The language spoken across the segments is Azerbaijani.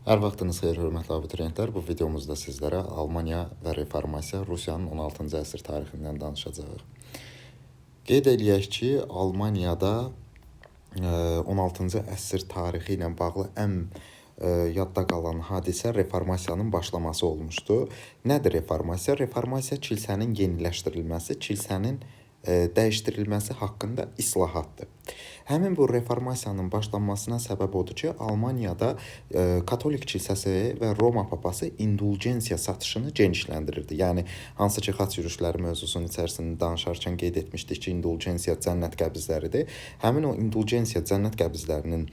Hər vaxtınız xeyir, hörmətli abituriyentlər. Bu videomuzda sizlərə Almaniya və reformasiya, Rusiyanın 16-cı əsr tarixindən danışacağıq. Qeyd eləyək ki, Almaniyada 16-cı əsr tarixi ilə bağlı ən yadda qalan hadisə reformasiyanın başlaması olmuşdu. Nədir reformasiya? Reformasiya kilsənin yeniləşdirilməsi, kilsənin dəyişdirilməsi haqqında islahatdır. Həmin bu reformasiyanın başlanmasına səbəb odur ki, Almaniyada Katolik kilsəsi və Roma papası indulgensiya satışını genişləndirirdi. Yəni, hansı ki, xaç yürüşləri mövzusunun içərisində danışarkən qeyd etmişdik ki, indulgensiya cənnət qəbizləridir. Həmin o indulgensiya cənnət qəbizlərinin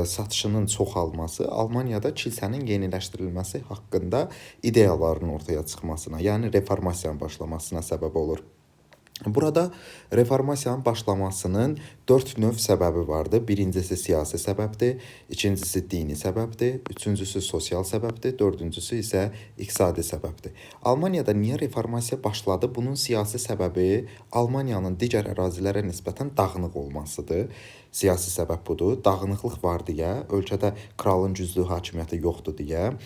satışının çoxalması Almaniyada kilsənin yeniləşdirilməsi haqqında ideyaların ortaya çıxmasına, yəni reformasiyanın başlamasına səbəb olur. Burada reformasiyanın başlamasının 4 növ səbəbi vardı. Birincisi siyasi səbəbdir, ikincisi dini səbəbdir, üçüncüsü sosial səbəbdir, dördüncüsü isə iqtisadi səbəbdir. Almaniyada niyə reformasiya başladı? Bunun siyasi səbəbi Almaniyanın digər ərazilərə nisbətən dağınıq olmasıdır. Siyasi səbəb budur. Dağınıqlıq var deyə, ölkədə kralın güclü hakimiyyəti yoxdur deyə,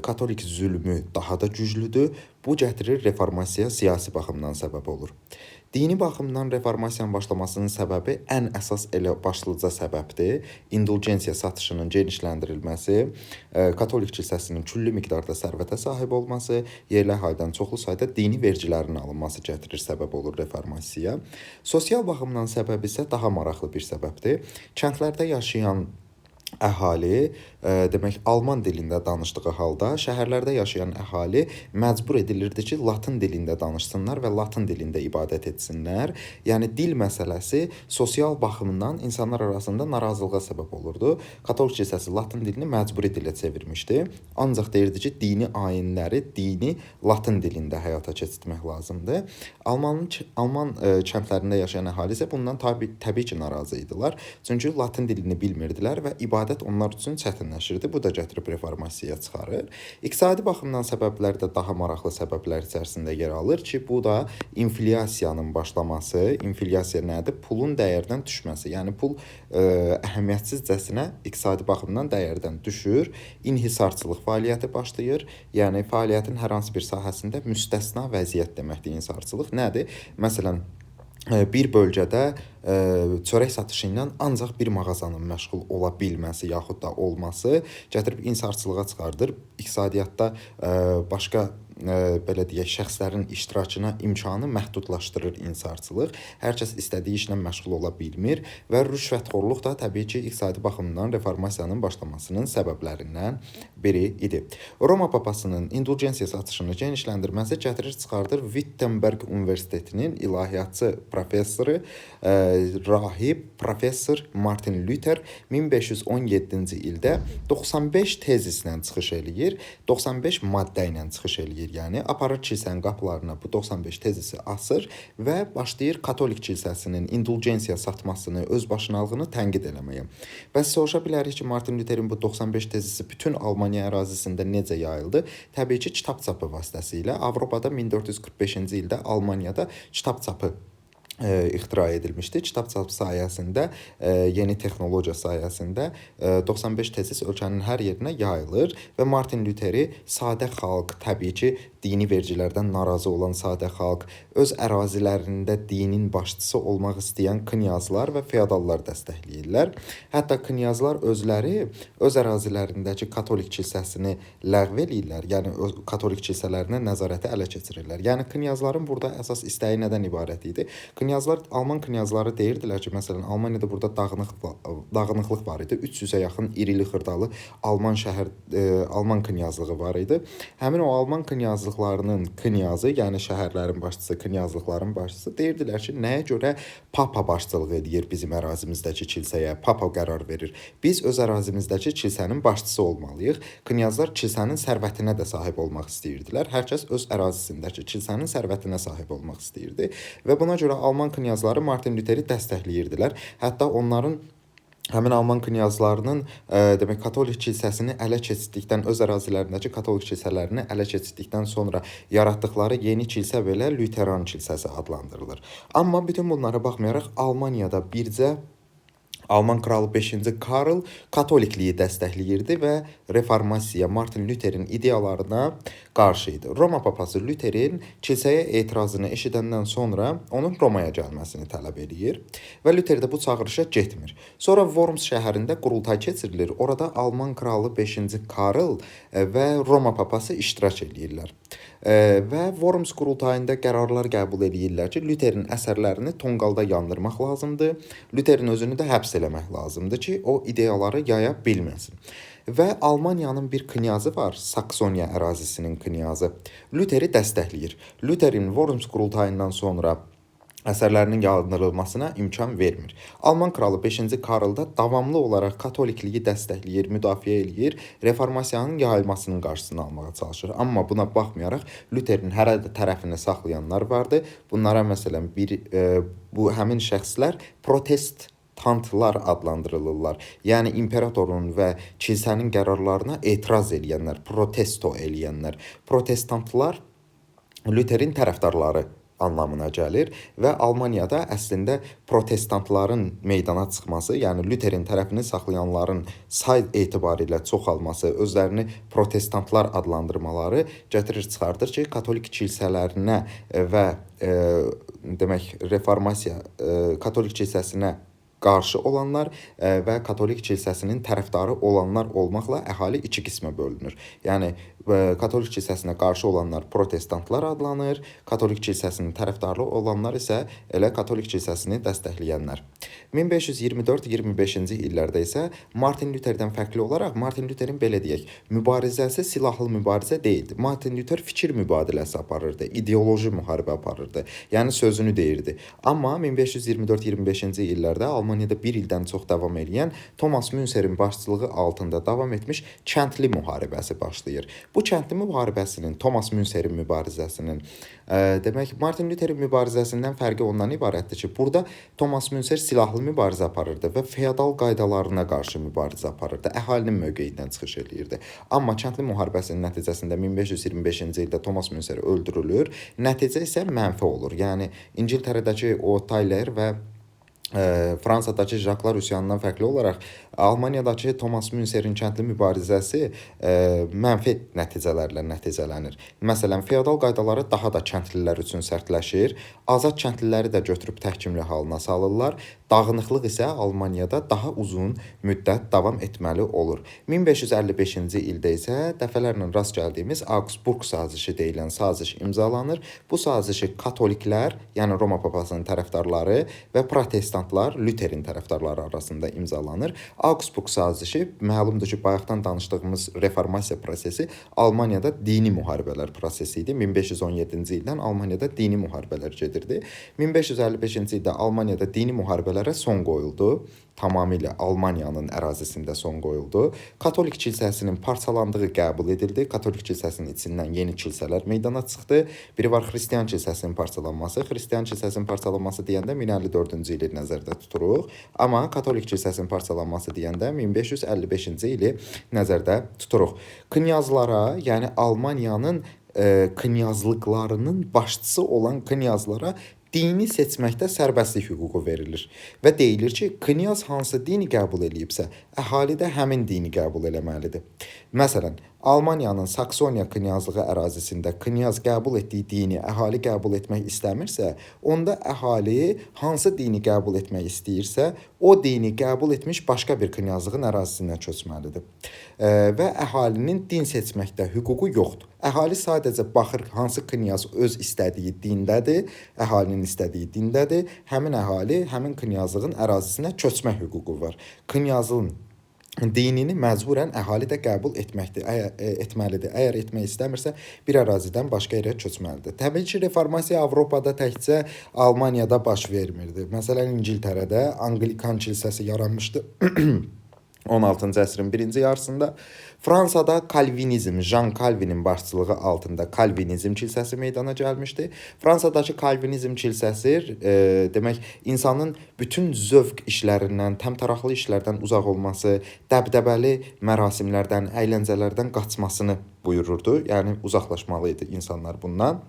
katolik zülmü daha da güclüdür. Bu gətirir reformasiyaya siyasi baxımdan səbəb olur. Dini baxımdan reformasiyanın başlamasının səbəbi ən əsas elə başlıca səbəbdir. İndulgensiya satışının genişləndirilməsi, Katolik kilsəsinin külli miqdarda sərvətə sahib olması, yerli əhalidən çoxlu sayda dini vergilərin alınması gətirir, səbəb olur reformasiyaya. Sosial baxımdan səbəb isə daha maraqlı bir səbəbdir. Kəndlərdə yaşayan əhali, demək, Alman dilində danışdığı halda şəhərlərdə yaşayan əhali məcbur edilirdi ki, Latın dilində danışsınlar və Latın dilində ibadət etsinlər. Yəni, dil məsələsi sosial baxımdan insanlar arasında narazılığa səbəb olurdu. Katolik kilsəsi Latın dilini məcburi dilə çevirmişdi. Ancaq deyirdi ki, dini ayinləri, dini Latın dilində həyata keçirmək lazımdır. Alman kəndlərində yaşayan əhali isə bundan təbii ki, narazı idilər. Çünki Latın dilini bilmirdilər və ibadət onlar üçün çətinləşirdi. Bu da gətirib reformasiyaya çıxarır. İqtisadi baxımdan səbəblər də daha maraqlı səbəblər içərisində yer alır ki, bu da inflyasiyanın başlaması. İnflyasiya nədir? Pulun dəyərdən düşməsi. Yəni, pul əhəmiyyətsizcəsinə iqtisadi baxımdan dəyərdən düşür. İnhisarçılıq fəaliyyəti başlayır. Yəni, fəaliyyətin hər hansı bir sahəsində müstəsna vəziyyət deməkdir inhisarçılıq. Nədir? Məsələn, bir bölgədə çörək satışı ilə ancaq bir mağazanın məşğul ola bilməsi yaxud da olması gətirib inhisarçılığa çıxardır. İqtisadiyyatda başqa belə deyək, şəxslərin iştirakına imkanı məhdudlaşdırır inhisarçılıq. Hər kəs istədiyi işlə məşğul ola bilmir və rüşvətxorluq da təbii ki, iqtisadi baxımdan reformasiyanın başlamasının səbəblərindən biri idi. Roma papasının indulgensiya satışını genişləndirməsi gətirir çıxardır Wittenberg Universitetinin ilahiyyatçı professoru, rahib, professor Martin Luther 1517-ci ildə 95 tezislə çıxış eləyir, 95 maddə ilə çıxış eləyir. Yəni, aparır kilsənin qapılarına bu 95 tezisi asır və başlayır Katolik kilsəsinin indulgensiya satmasını, özbaşınalığını tənqid eləməyə. Bəs soruşa bilərik ki, Martin Lutherin bu 95 tezisi bütün Almaniya ərazisində necə yayıldı? Təbii ki, kitab çapı vasitəsilə. Avropada 1445-ci ildə Almaniyada kitab çapı ixtira edilmişdi. Kitab çapı sayəsində, yeni texnologiya sayəsində 95 tezis ölkənin hər yerinə yayılır və Martin Lutheri sadə xalq, təbii ki, dini vergilərdən narazı olan sadə xalq, öz ərazilərində dinin başçısı olmaq istəyən knyazlar və feodallar dəstəkləyirlər. Hətta knyazlar özləri öz ərazilərindəki Katolik kilsəsini ləğv eləyirlər, yəni Katolik kilsələrinə nəzarəti ələ keçirirlər. Yəni, knyazların burada əsas istəyi nədən ibarət idi? Alman knyazları deyirdilər ki, məsələn, Almaniyada burada dağınıqlıq var idi. 300-ə yaxın irili xırdalı Alman knyazlığı var idi. Həmin o Alman knyazlıqlarının knyazı, yəni şəhərlərin başçısı, knyazlıqların başçısı deyirdilər ki, nəyə görə papa başçılıq edir bizim ərazimizdəki kilsəyə, papa qərar verir. Biz öz ərazimizdəki kilsənin başçısı olmalıyıq. Knyazlar kilsənin sərvətinə də sahib olmaq istəyirdilər. Hər kəs öz ərazisindəki kilsənin sərvətinə sahib olmaq istəyirdi və buna görə Alman knyazları Martin Lutheri dəstəkləyirdilər. Hətta onların həmin Alman knyazlarının demək, Katolik kilsəsini ələ keçirdikdən, öz ərazilərindəki Katolik kilsələrini ələ keçirdikdən sonra yaratdıqları yeni kilsə belə Luteran kilsəsi adlandırılır. Amma bütün bunlara baxmayaraq Almaniyada bircə Alman kralı 5-ci Karl katolikliyi dəstəkləyirdi və reformasiya Martin Luther'in ideyalarına qarşı idi. Roma papası Luther'in kilsəyə etirazını eşidəndən sonra onun Romaya gəlməsini tələb edir və Luther də bu çağırışa getmir. Sonra Worms şəhərində qurultay keçirilir. Orada Alman kralı 5-ci Karl və Roma papası iştirak edirlər. Və Worms qurultayında qərarlar qəbul edirlər ki, Luther'in əsərlərini tonqalda yandırmaq lazımdır. Luther'in özünü də həbs eləmək lazımdır ki, o ideyaları yaya bilməsin. Və Almaniyanın bir knyazı var, Saksoniya ərazisinin knyazı. Luther'i dəstəkləyir. Luther'in Worms qurultayından sonra əsərlərinin yandırılmasına imkan vermir. Alman kralı 5-ci Karl da davamlı olaraq katolikliyi dəstəkləyir, müdafiə eləyir, reformasiyanın yayılmasının qarşısını almağa çalışır. Amma buna baxmayaraq Luther'in hər tərəfini saxlayanlar vardı. Bunlara məsələn bu həmin şəxslər protestantlar adlandırılırlar. Yəni imperatorun və kilsənin qərarlarına etiraz eləyənlər, protesto eləyənlər. Protestantlar Luther'in tərəfdarları anlamına gəlir və Almaniyada əslində protestantların meydana çıxması, yəni Luther'in tərəfini saxlayanların say etibarilə çoxalması, özlərini protestantlar adlandırmaları gətirir çıxardır ki, katolik kilsələrinə və demək reformasiya katolik kilsəsinə qarşı olanlar və katolik kilsəsinin tərəfdarı olanlar olmaqla əhali iki qismə bölünür. Yəni katolik kilsəsinə qarşı olanlar protestantlar adlanır, katolik kilsəsinin tərəfdarı olanlar isə elə katolik kilsəsini dəstəkləyənlər. 1524-25-ci illərdə isə Martin Luther'dən fərqli olaraq Martin Luther'in belə deyək, mübarizəsi silahlı mübarizə deyildi. Martin Luther fikir mübadiləsi aparırdı, ideoloji müharibə aparırdı. Yəni sözünü deyirdi. Amma 1524-25-ci illərdə Almaniyada bir ildən çox davam edən Thomas Münster'in başçılığı altında davam etmiş kəndli müharibəsi başlayır. Bu kəndli müharibəsinin, Thomas Münster'in mübarizəsinin, demək Martin Luther'in mübarizəsindən fərqi ondan ibarətdir ki, burada Thomas Münster silahlı mübarizə aparırdı və feodal qaydalarına qarşı mübarizə aparırdı. Əhalinin mövqeyindən çıxış eləyirdi. Amma kəndli müharibəsinin nəticəsində 1525-ci ildə Thomas Münster öldürülür. Nəticə isə mənfi olur. Yəni İngiltərədəki o Tyler və Fransadakı Jacques üsyanından fərqli olaraq Almaniyadakı Thomas Münster'in kəndli mübarizəsi mənfi nəticələrlə nəticələnir. Məsələn, feodal qaydaları daha da kəndlilər üçün sərtləşir, azad kəndliləri də götürüb təhkimli halına salırlar, dağınıqlıq isə Almaniyada daha uzun müddət davam etməli olur. 1555-ci ildə isə dəfələrlə rast gəldiyimiz Augsburg sazişi deyilən saziş imzalanır. Bu sazişi katoliklər, yəni Roma papasının tərəfdarları və protestantlar, Luther'in tərəfdarları arasında imzalanır. Augsburg sazişi məlumdur ki, bayaqdan danışdığımız reformasiya prosesi Almaniyada dini müharibələr prosesi idi. 1517-ci ildən Almaniyada dini müharibələr gedirdi. 1555-ci ildə Almaniyada dini müharibələrə son qoyuldu. Tamamilə Almaniyanın ərazisində son qoyuldu. Katolik kilsəsinin parçalandığı qəbul edildi. Katolik kilsəsinin içindən yeni kilsələr meydana çıxdı. Biri var Xristian kilsəsinin parçalanması. Xristian kilsəsinin parçalanması deyəndə 1054-cü ili nəzərdə tuturuq. Amma katolik kilsəsinin parçalanması deyəndə 1555-ci ili nəzərdə tuturuq. Knyazlara, yəni Almaniyanın knyazlıqlarının başçısı olan knyazlara dini seçməkdə sərbəstlik hüququ verilir və deyilir ki, knyaz hansı dini qəbul eləyibsə, əhali də həmin dini qəbul eləməlidir. Məsələn, Almaniyanın Saksoniya knyazlığı ərazisində knyaz qəbul etdiyi dini əhali qəbul etmək istəmirsə, onda əhali hansı dini qəbul etmək istəyirsə, o dini qəbul etmiş başqa bir knyazlığın ərazisindən köçməlidir. Və əhalinin din seçməkdə hüququ yoxdur. Əhali sadəcə baxır hansı knyaz öz istədiyi dindədir, əhalinin istədiyi dindədir, həmin əhali həmin knyazlığın ərazisinə köçmə hüququ var. Knyazın dinini məcburən əhali də qəbul etməlidir. Əgər etmək istəmirsə, bir ərazidən başqa yerə köçməlidir. Təbii ki, reformasiya Avropada təkcə Almaniyada baş vermirdi. Məsələn, İngiltərədə Anglikan kilsəsi yaranmışdı 16-cı əsrin birinci yarısında. Fransada Kalvinizm, Jean Calvinin başçılığı altında Kalvinizm kilsəsi meydana gəlmişdi. Fransadakı Kalvinizm kilsəsi demək insanın bütün zövq işlərindən, təmtəraqlı işlərdən uzaq olması, dəbdəbəli mərasimlərdən, əyləncələrdən qaçmasını buyururdu. Yəni uzaqlaşmalı idi insanlar bundan.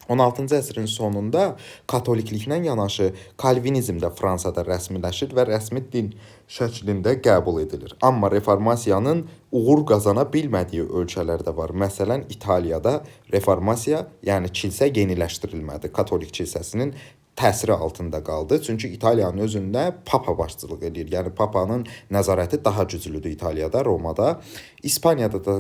16-cı əsrin sonunda katolikliklə yanaşı Kalvinizm də Fransada rəsmiləşir və rəsmi din şəklində qəbul edilir. Amma reformasiyanın uğur qazana bilmədiyi ölkələr də var. Məsələn, İtaliyada reformasiya, yəni kilsə yeniləşdirilmədi. Katolik kilsəsinin təsiri altında qaldı. Çünki İtaliyanın özündə papa başçılıq edir. Yəni papanın nəzarəti daha güclüdür İtaliyada, Romada. İspaniyada da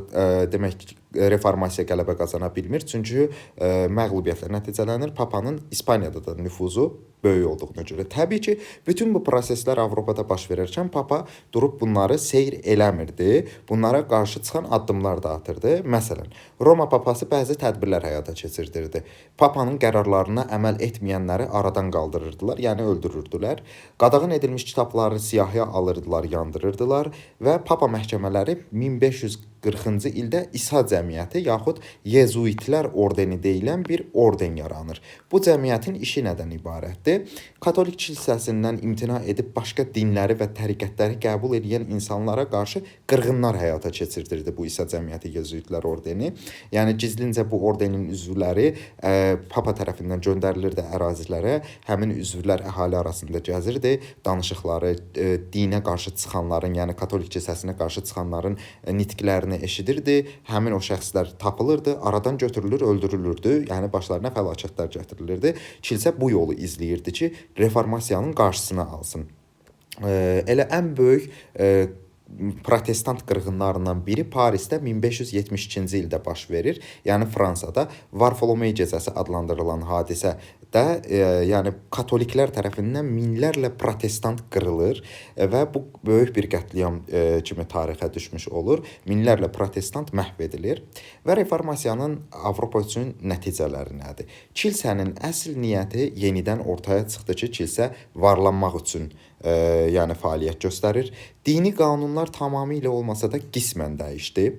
demək reformasiya qələbə qazana bilmir. Çünki məğlubiyyətlə nəticələnir. Papanın İspaniyada da nüfuzu böyük olduğuna görə. Təbii ki, bütün bu proseslər Avropada baş verərkən papa durub bunları seyr eləmirdi. Bunlara qarşı çıxan addımlar da atırdı. Məsələn, Roma papası bəzi tədbirlər həyata keçirdirdi. Papanın qərarlarına əməl etməyənləri aradan qaldırırdılar, yəni öldürürdülər. Qadağan edilmiş kitabları siyahıya alırdılar, yandırırdılar və papa məhkəmələri 1540-cı ildə İsa cəmiyyəti yaxud Yezuitlər ordeni deyilən bir orden yaranır. Bu cəmiyyətin işi nədən ibarətdir? Katolik kilsəsindən imtina edib başqa dinləri və təriqətləri qəbul edən insanlara qarşı qırğınlar həyata keçirdirdi bu İsa cəmiyyəti Yezuitlər ordeni. Yəni gizlincə bu ordenin üzvləri papa tərəfindən göndərilirdi ərazilərə. Həmin üzvlər əhali arasında gəzirdi, danışıqları, dinə qarşı çıxanların, yəni katolik kilsəsinə qarşı çıxanların nitqlərini eşidirdi. Həmin o şəxslər tapılırdı, aradan götürülür, öldürülürdü. Yəni başlarına fəlakətlər gətirilirdi. Kilsə bu yolu izləyirdi ki, reformasiyanın qarşısını alsın. Elə ən böyük protestant qırğınlarından biri Parisdə 1572-ci ildə baş verir. Yəni Fransada Varfolomey gecəsi adlandırılan hadisə də yəni katoliklər tərəfindən minlərlə protestant qırılır və bu böyük bir qətliam kimi tarixə düşmüş olur. Minlərlə protestant məhv edilir və reformasiyanın Avropa üçün nəticələri nədir? Kilsənin əsl niyyəti yenidən ortaya çıxdı ki, kilsə varlanmaq üçün yəni fəaliyyət göstərir. Dini qanunlar tamamilə olmasa da qismən dəyişdi.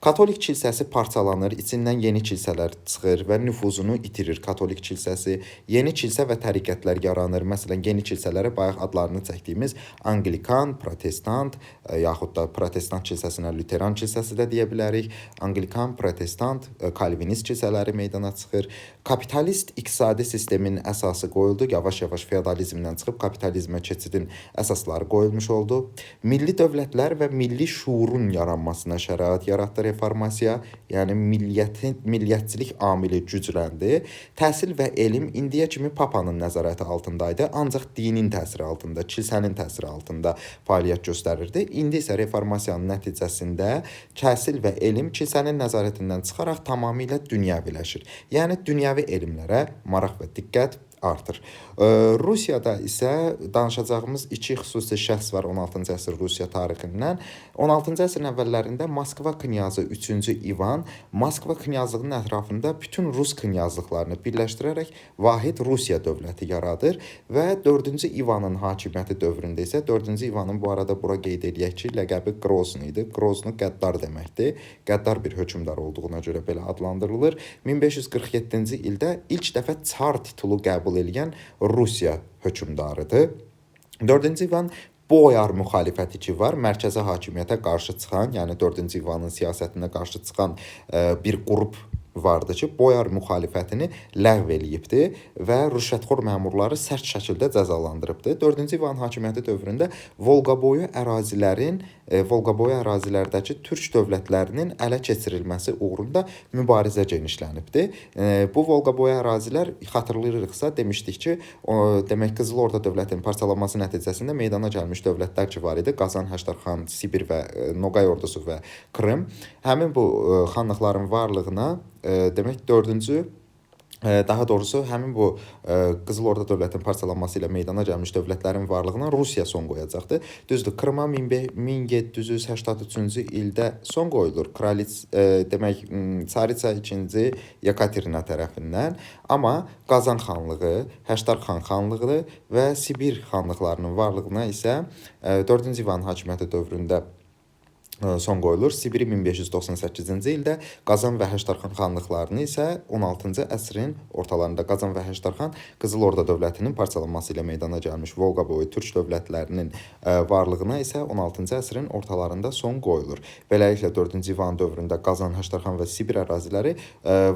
Katolik kilsəsi parçalanır, içindən yeni kilsələr çıxır və nüfuzunu itirir Katolik kilsəsi. Yeni kilsə və təriqətlər yaranır. Məsələn, yeni kilsələrə bayaq adlarını çəkdiyimiz Anglikan, Protestant, yaxud da Protestant kilsəsinə Lüteran kilsəsi də deyə bilərik. Anglikan, Protestant, Kalvinist kilsələri meydana çıxır. Kapitalist iqtisadi sistemin əsası qoyuldu. Yavaş-yavaş feodalizmdən çıxıb kapitalizmə keçidin əsasları qoyulmuş oldu. Milli dövlətlər və milli şuurun yaranmasına şərait yaratdı reformasiya, yəni milliyyətçilik amili gücləndi. Təhsil və elm indiyə kimi papanın nəzarəti altındaydı, ancaq dinin təsiri altında, kilsənin təsiri altında fəaliyyət göstərirdi. İndi isə reformasiyanın nəticəsində təhsil və elm kilsənin nəzarətindən çıxaraq tamamilə dünyəviləşir. Yəni dünyəvi elmlərə maraq və diqqət artır. Rusiyada isə danışacağımız iki xüsusi şəxs var 16-cı əsr Rusiya tarixindən. 16-cı əsrin əvvəllərində Moskva knyazı 3-cü İvan Moskva knyazlığının ətrafında bütün Rus knyazlıqlarını birləşdirərək vahid Rusiya dövləti yaradır və 4-cü İvanın hakimiyyəti dövründə isə 4-cü İvanın bu arada bura qeyd edək ki, ləqəbi Qrozny idi. Qrozny qəddar deməkdir. Qəddar bir hökmdar olduğuna görə belə adlandırılır. 1547-ci ildə ilk dəfə çar titulu qəbul edilən Rusiya hökmdarıdır. 4-cü İvan Boyar müxalifəti ki var, mərkəzi hakimiyyətə qarşı çıxan, yəni 4-cü İvanın siyasətinə qarşı çıxan bir qrup vardı ki, Boyar müxalifətini ləğv eləyibdi və rüşvətxor məmurları sərt şəkildə cəzalandırıbdı. 4-cü İvan hakimiyyəti dövründə Volqaboyu ərazilərdəki türk dövlətlərinin ələ keçirilməsi uğrunda mübarizə genişlənibdi. Bu Volqaboyu ərazilər xatırlayırıqsa demişdik ki, demək Qızıl Orda dövlətinin parçalanması nəticəsində meydana gəlmiş dövlətlər ki var idi. Qazan, Həştərxan, Sibir və Noqay ordusu və Krım. Həmin bu xanlıqların varlığına demək 4-cü daha doğrusu həmin bu Qızıl Orda dövlətinin parçalanması ilə meydana gəlmiş dövlətlərin varlığına Rusiya son qoyacaqdı. Düzdür, Krıma 1783-cü ildə son qoyulur. Demək Çaritsa 2-ci Yekaterina tərəfindən, amma Qazan xanlığı, Həştərxan xanlığı və Sibir xanlıqlarının varlığına isə 4-cü İvan hakimiyyəti dövründə son qoyulur. Sibiri 1598-ci ildə Qazan və Həştərxan xanlıqlarını isə 16-cı əsrin ortalarında Qazan və Həştərxan Qızıl Orda dövlətinin parçalanması ilə meydana gəlmiş Volqa boyu türk dövlətlərinin varlığına isə 16-cı əsrin ortalarında son qoyulur. Beləliklə 4-cü İvan dövründə Qazan, Həştərxan və Sibir əraziləri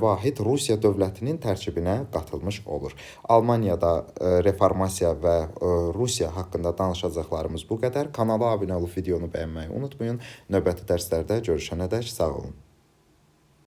vahid Rusiya dövlətinin tərkibinə qatılmış olur. Almaniyada reformasiya və Rusiya haqqında danışacaqlarımız bu qədər. Kanala abunə olub videonu bəyənməyi unutmayın. Növbəti dərslərdə görüşənədək sağ olun.